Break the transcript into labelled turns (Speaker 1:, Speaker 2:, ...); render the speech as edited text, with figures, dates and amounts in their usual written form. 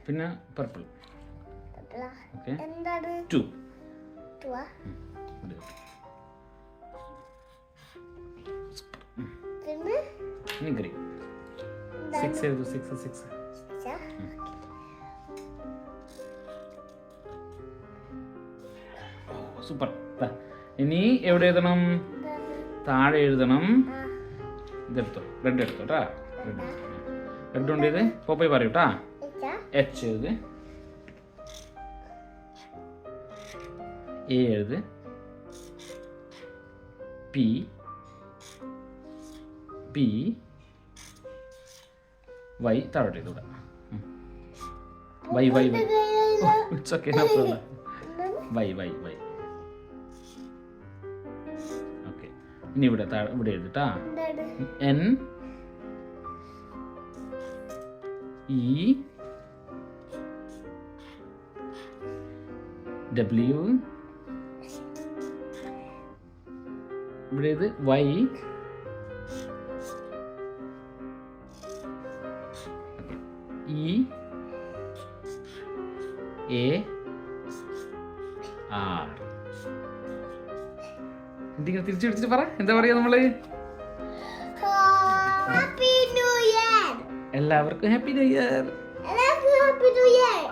Speaker 1: പിന്നെ purple. Okay,
Speaker 2: എന്താണ്
Speaker 1: 2.
Speaker 2: പിന്നെ
Speaker 1: ഗ്രീൻ. 6 എഴുതു. 6. സൂപ്പർ. ഇനി എവിടെ എഴുതണം? താഴെ എഴുതണം. ഇതെടുത്തോ, റെഡ് എടുത്തോ കേട്ടാ. റെഡ് കൊണ്ട് ഇത് പോയി പറയൂ കേട്ടാ. എച്ച് എഴുത്. എ എഴുത്. പി വൈ താഴോട്ട് എഴുതൂടെ. Y it's okay, no problem. Y okay. ഇനി ഇവിടെ എഴുതിട്ടാ. N E W. ഇവിടെ ഇത് വൈ ഇ എ ആർ. എന്തെങ്കിലും തിരിച്ചു പിടിച്ചിട്ട് പറ. എന്താ പറയാ നമ്മള്?
Speaker 2: Happy new year.
Speaker 1: എല്ലാവർക്കും ഹാപ്പി ന്യൂ ഇയർ.
Speaker 2: എല്ലാവർക്കും ഹാപ്പി ന്യൂ ഇയർ.